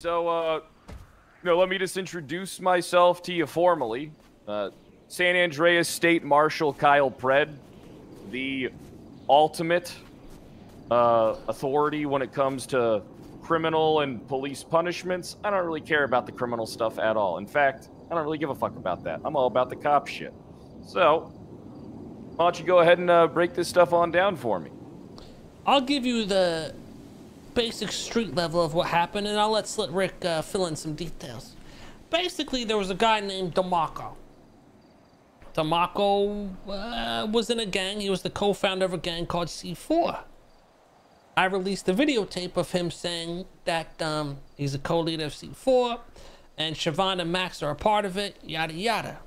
So, let me just introduce myself to you formally. San Andreas State Marshal Kyle Pred, the ultimate authority when it comes to criminal and police punishments. I don't really care about the criminal stuff at all. In fact, I don't really give a fuck about that. I'm all about the cop shit. So, why don't you go ahead and break this stuff on down for me? I'll give you the basic street level of what happened, and I'll let Rick fill in some details. Basically, there was a guy named DeMarco. DeMarco was in a gang. He was the co-founder of a gang called C4. I released a videotape of him saying that he's a co-leader of C4, and Siobhan and Max are a part of it, yada yada.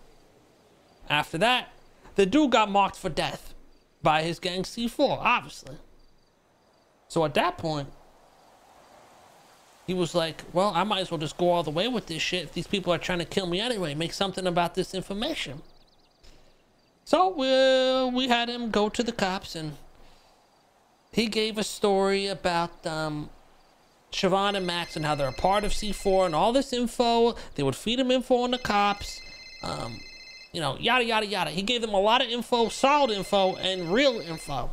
After that, the dude got marked for death by his gang C4, obviously. So at that point, he was like, well, I might as well just go all the way with this shit if these people are trying to kill me anyway, make something about this information. So we had him go to the cops, and he gave a story about Siobhan and Max and how they're a part of C4 and all this info. They would feed him info on the cops, yada, yada, yada. He gave them a lot of info, solid info, and real info.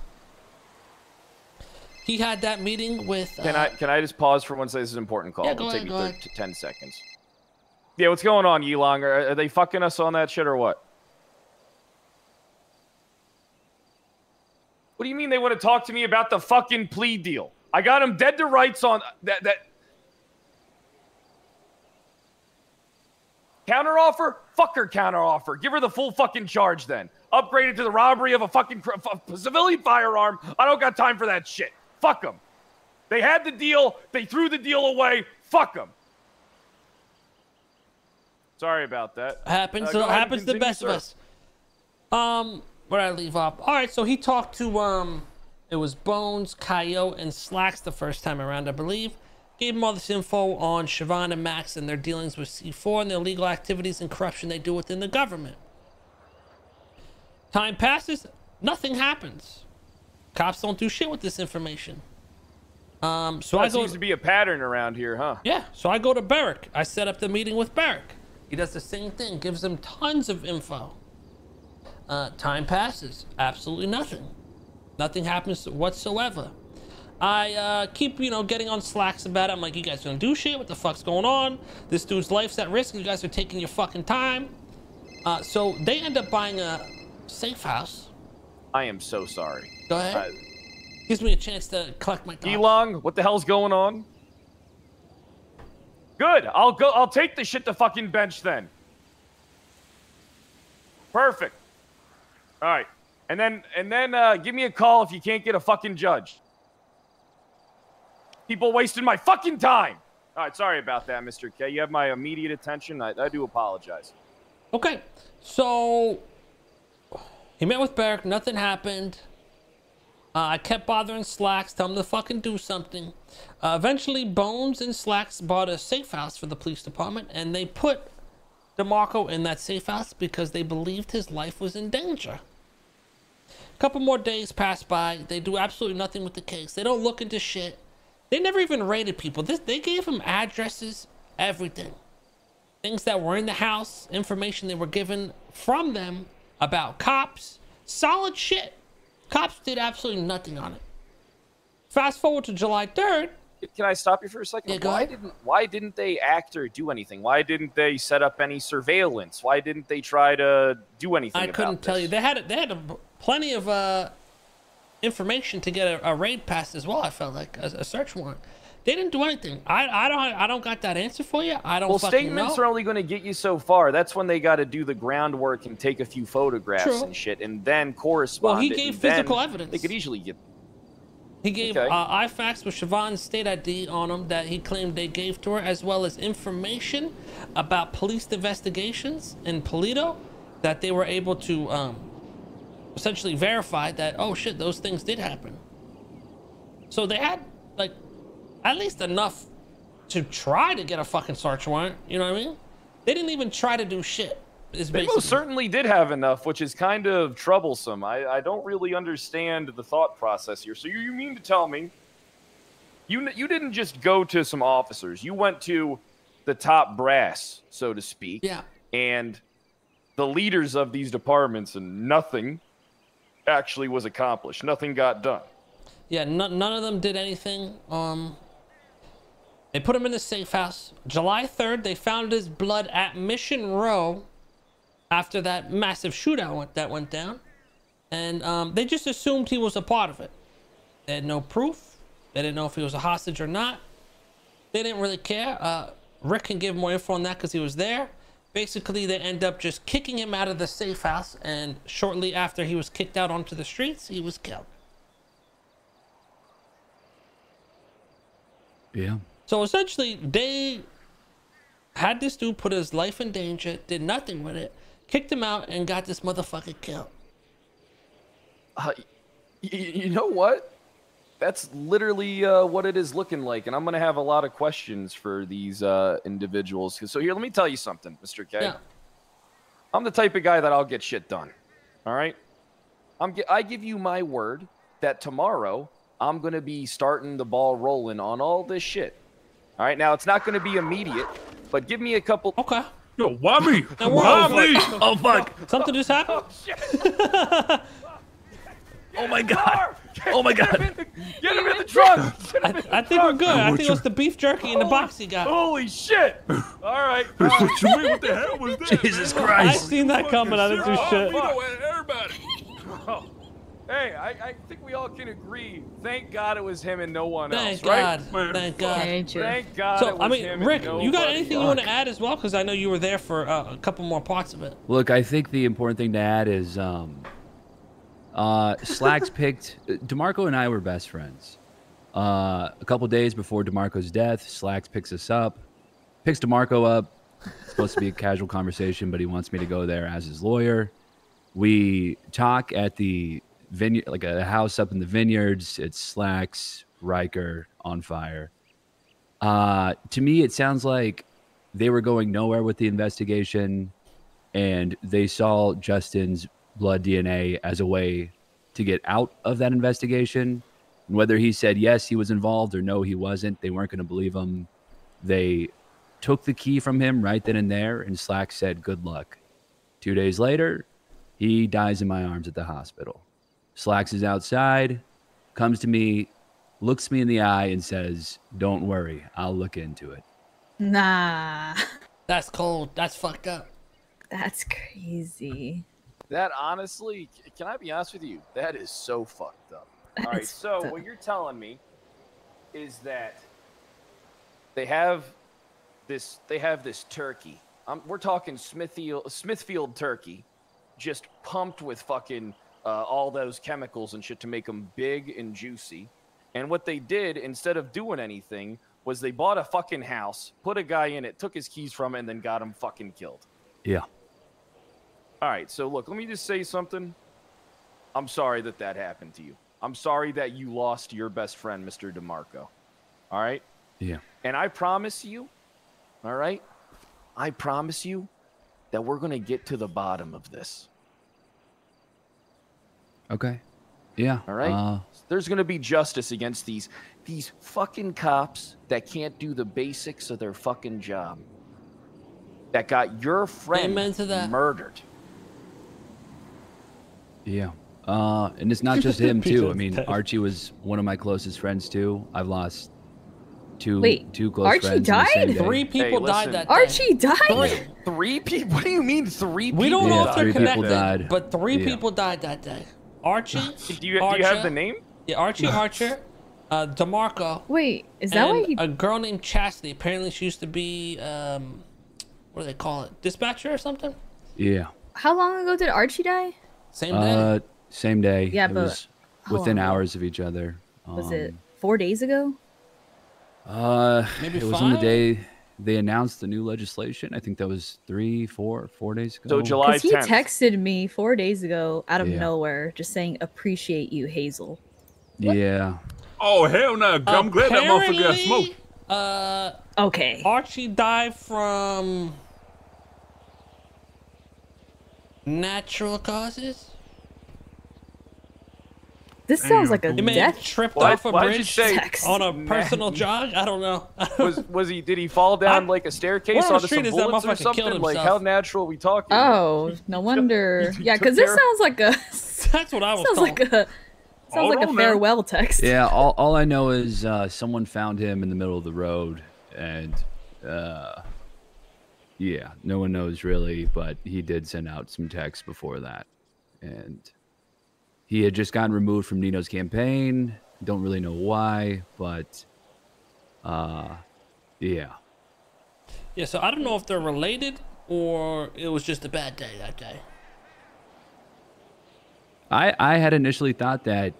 He had that meeting with... Can I just pause for one second? This is an important call. Yeah, It'll take go me ahead. 10 seconds. Yeah, what's going on, Yilong? Are they fucking us on that shit or what? What do you mean they want to talk to me about the fucking plea deal? I got him dead to rights on that. Counteroffer? Fuck her counteroffer. Give her the full fucking charge then. Upgrade it to the robbery of a fucking civilian firearm. I don't got time for that shit. Fuck them. They had the deal. They threw the deal away. Fuck them. Sorry about that. Happens to the best of us. Where I leave off. All right, so he talked to it was Bones, Coyote, and Slacks the first time around, I believe. Gave him all this info on Siobhan and Max and their dealings with C4 and their illegal activities and corruption they do within the government. Time passes, nothing happens. Cops don't do shit with this information. So that seems to be a pattern around here, huh? Yeah, so I go to Barrick. I set up the meeting with Barrick. He does the same thing, gives them tons of info. Time passes, absolutely nothing. Nothing happens whatsoever. I keep, getting on Slacks about it. I'm like, you guys gonna do shit? What the fuck's going on? This dude's life's at risk. You guys are taking your fucking time. So they end up buying a safe house. I am so sorry. Go ahead. Gives me a chance to collect my thoughts. Elong, what the hell's going on? Good. I'll take the shit to fucking bench then. Perfect. All right. And then give me a call if you can't get a fucking judge. People wasting my fucking time. All right, sorry about that, Mr. K. You have my immediate attention. I do apologize. Okay. So he met with Barrick, nothing happened. I kept bothering Slacks, tell him to fucking do something. Eventually, Bones and Slacks bought a safe house for the police department, and they put DeMarco in that safe house because they believed his life was in danger. A couple more days pass by. They do absolutely nothing with the case. They don't look into shit. They never even raided people. They gave him addresses, everything. Things that were in the house, information they were given from them about cops. Solid shit. Cops did absolutely nothing on it. Fast forward to July 3rd. Can I stop you for a second? Yeah, go ahead. Why didn't they act or do anything? Why didn't they set up any surveillance? Why didn't they try to do anything I couldn't tell you. They had plenty of information to get a raid passed as well. I felt like a search warrant. They didn't do anything. I don't got that answer for you. I don't. Well, statements know. are only going to get you so far. That's when they got to do the groundwork and take a few photographs and shit, and then correspond. Well, he gave physical evidence. They could easily get. He gave iFax with Siobhan's state ID on him that he claimed they gave to her, as well as information about police investigations in Polito that they were able to essentially verify that, oh shit, those things did happen. So they had like at least enough to try to get a fucking search warrant. You know what I mean? They didn't even try to do shit. They most certainly did have enough, which is kind of troublesome. I don't really understand the thought process here. So you mean to tell me You didn't just go to some officers. You went to the top brass, so to speak. Yeah. And the leaders of these departments, and nothing actually was accomplished. Nothing got done. Yeah, none of them did anything. They put him in the safe house. July 3rd, they found his blood at Mission Row after that massive shootout that went down. And they just assumed he was a part of it. They had no proof. They didn't know if he was a hostage or not. They didn't really care. Rick can give more info on that because he was there. Basically, they end up just kicking him out of the safe house, and shortly after he was kicked out onto the streets, he was killed. Yeah. So essentially, they had this dude put his life in danger, did nothing with it, kicked him out, and got this motherfucker killed. You know what? That's literally what it is looking like, and I'm gonna have a lot of questions for these individuals. So here, let me tell you something, Mr. K. Yeah. I'm the type of guy that I'll get shit done. All right. I give you my word that tomorrow I'm gonna be starting the ball rolling on all this shit. All right. Now it's not gonna be immediate, but give me a couple. Okay. Yo, why me? Now, Why me? Oh fuck! Something just happened? Oh, shit. Oh my god! Oh my god! Get him in the trunk. I think we're good. I think it was the beef jerky in the box he got. Holy shit! All right. What you mean? What the hell was that? Jesus I Christ! seen that coming. I didn't do shit. We know everybody. Oh. Hey, I think we all can agree. Thank God it was him and no one Thank else, God. right? Thank God. Ain't you? Thank God. So, it was I mean, him Rick, and you got nobody anything you want to add as well? Because I know you were there for a couple more parts of it. Look, I think the important thing to add is Slacks picked DeMarco and I were best friends. A couple days before DeMarco's death, Slacks picks DeMarco up. It's supposed to be a casual conversation, but he wants me to go there as his lawyer. We talk at the vineyard, like a house up in the vineyards. It's Slacks, Riker on fire. To me, it sounds like they were going nowhere with the investigation, and they saw Justin's blood DNA as a way to get out of that investigation. And whether he said yes, he was involved, or no, he wasn't, they weren't going to believe him. They took the key from him right then and there, and Slack said, good luck. 2 days later, he dies in my arms at the hospital. Slacks is outside, comes to me, looks me in the eye, and says, don't worry, I'll look into it. Nah. That's cold. That's fucked up. That's crazy. That honestly, can I be honest with you? That is so fucked up. All right, so what you're telling me is that they have this turkey. We're talking Smithfield turkey, just pumped with fucking all those chemicals and shit to make them big and juicy. And what they did, instead of doing anything, was they bought a fucking house, put a guy in it, took his keys from it, and then got him fucking killed. Yeah. All right, so look, let me just say something. I'm sorry that happened to you. I'm sorry that you lost your best friend, Mr. DeMarco. All right? Yeah. And I promise you, all right? I promise you that we're going to get to the bottom of this. Okay. Yeah. All right? There's going to be justice against these fucking cops that can't do the basics of their fucking job. That got your friend Amen to that. murdered. Yeah. And it's not just him, too. I mean, Archie was one of my closest friends, too. I've lost two close Archie friends. died? In the same day. 3 people died listen. that day. Archie died? Three people? What do you mean 3 people? We don't know Yeah, if they're 3 people connected, died. but 3 Yeah. people died that day. Archie, Do you have the name? Yeah, Archie Archer, DeMarco, Wait, is that why and he... a girl named Chastity. Apparently, she used to be, what do they call it? Dispatcher or something? Yeah. How long ago did Archie die? Same day. Same day. Yeah, it but was how within long? hours of each other. Was it 4 days ago? Maybe It was on the 5? day they announced the new legislation. I think that was 4 days ago. So July Because he 10th. texted me 4 days ago out of Yeah. nowhere just saying, appreciate you, Hazel. Yeah. Oh hell no! I'm glad that motherfucker got smoked. Okay. Archie died from natural causes. This sounds like a You may death have tripped Why- off a why'd you bridge say text. on a personal jog. I don't know. Was he? Did he fall down like a staircase Where on the onto street some is that bullets or motherfucker killed something? Like, himself? how natural are we talking? Oh, no wonder. You Yeah, took because this care- sounds like a That's what I was sounds told. like a Hold on now. farewell text. Yeah, all I know is someone found him in the middle of the road, and yeah, no one knows really, but he did send out some texts before that, and he had just gotten removed from Nino's campaign. Don't really know why, but yeah. Yeah, so I don't know if they're related or it was just a bad day that day. I had initially thought that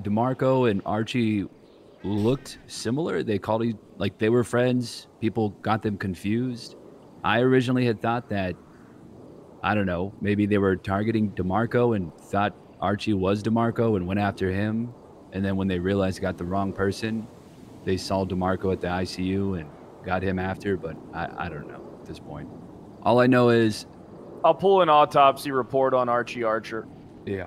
DeMarco and Archie looked similar. They called like they were friends. People got them confused. I originally had thought that, I don't know, maybe they were targeting DeMarco and thought Archie was DeMarco and went after him. And then when they realized they got the wrong person, they saw DeMarco at the ICU and got him after. But I don't know at this point. All I know is, I'll pull an autopsy report on Archie Archer. yeah.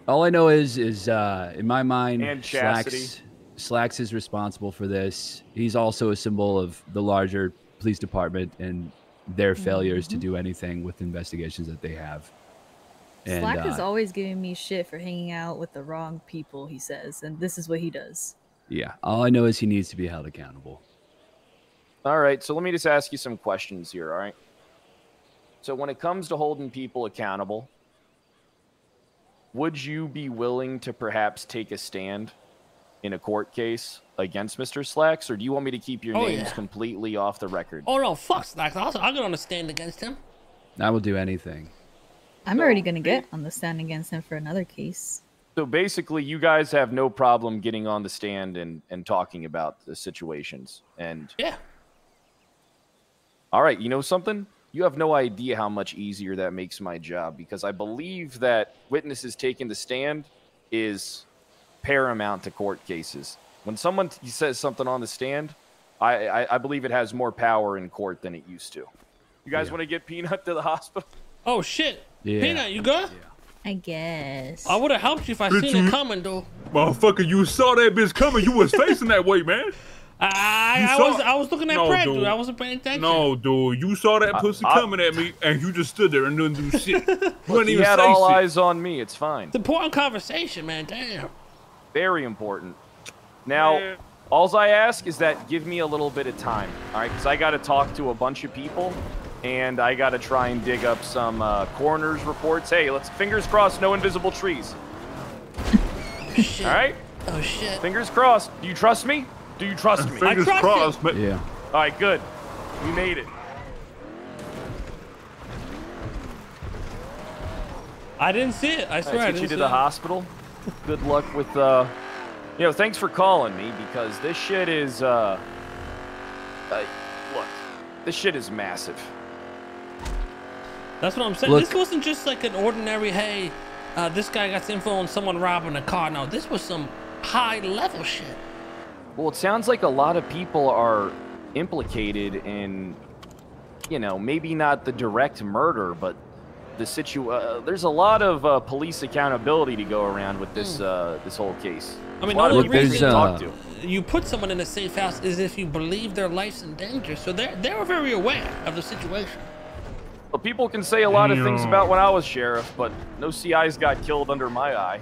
All I know is in my mind, And Chastity. Slacks is responsible for this. He's also a symbol of the larger police department and their failures to do anything with investigations that they have. And, Slack is always giving me shit for hanging out with the wrong people, he says, and this is what he does. yeah, all I know is he needs to be held accountable. All right, so let me just ask you some questions here, all right? So when it comes to holding people accountable, would you be willing to perhaps take a stand in a court case against Mr. Slacks, or do you want me to keep your Oh, names yeah. completely off the record? Oh no, fuck Slacks. I'll get on the stand against him. I will do anything. I'm already gonna get on the stand against him for another case. So basically, you guys have no problem getting on the stand and talking about the situations. And Yeah. all right, you know something? You have no idea how much easier that makes my job, because I believe that witnesses taking the stand is paramount to court cases. When someone says something on the stand, I believe it has more power in court than it used to. You guys want to get Peanut to the hospital? Oh shit. Yeah. Peanut, you good? I guess. I would have helped you if I seen it coming, though. Motherfucker, you saw that bitch coming. You was facing that way, man. I was looking at No, Brad, dude. dude. I wasn't paying attention. No, dude, you saw that pussy coming at me, and you just stood there and didn't do shit. You Look, didn't he even had say all shit. eyes on me. It's fine. It's important conversation, man. Damn. Very important. Now, Man. alls I ask is that give me a little bit of time, all right? Because I got to talk to a bunch of people, and I got to try and dig up some coroner's reports. Hey, let's fingers crossed, no invisible trees. Shit. All right? Oh shit. Fingers crossed. Do you trust me? Do you trust me? Fingers trust crossed, man. Yeah. All right, good. We made it. I didn't see it. I swear I Let's get didn't you to see the it. hospital. Good luck with, thanks for calling me, because this shit is, look, this shit is massive. That's what I'm saying. Look- This wasn't just like an ordinary, hey, this guy got info on someone robbing a car. No, this was some high level shit. Well, it sounds like a lot of people are implicated in, maybe not the direct murder, but the there's a lot of police accountability to go around with this this whole case. I mean, A lot the of only people there's, we can talk uh, to. You put someone in a safe house is if you believe their life's in danger. So they were very aware of the situation. Well, people can say a lot of things about when I was sheriff, but no CIs got killed under my eye.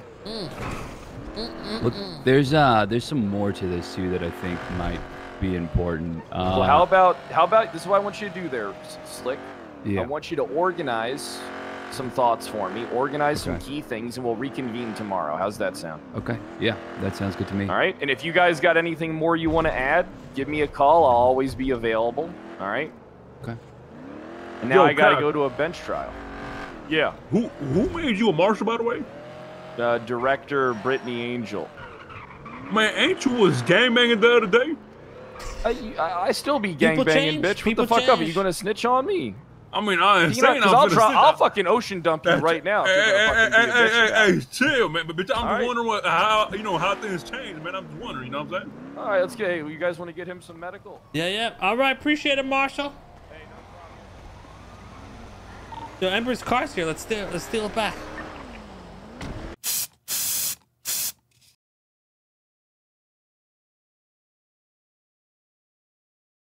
Look, there's some more to this too that I think might be important. Well, how about this is what I want you to do there, Slick. Yeah. I want you to organize some thoughts for me, organize some Okay. key things, and we'll reconvene tomorrow. How's that sound? Okay. Yeah, that sounds good to me. All right. And if you guys got anything more you want to add, give me a call. I'll always be available. All right. Okay. And now Yo, I got to Kyle. go to a bench trial. Yeah. Who made you a marshal, by the way? Director Brittany Angel. Man, ain't you was gangbanging the other day? I still be People gangbanging, change. bitch. What People the fuck up? Are change. you gonna snitch on me? I mean, I ain't saying I'll fucking ocean dump you right now. if you're gonna fucking be a bitch about it. Hey, chill, man. But bitch, I'm All just right. wondering how things change, man. I'm just wondering, you know what I'm saying? All right, let's get. Hey, you guys want to get him some medical? Yeah. All right, appreciate it, Marshall. Yo, Ember's car's here. Let's steal it back.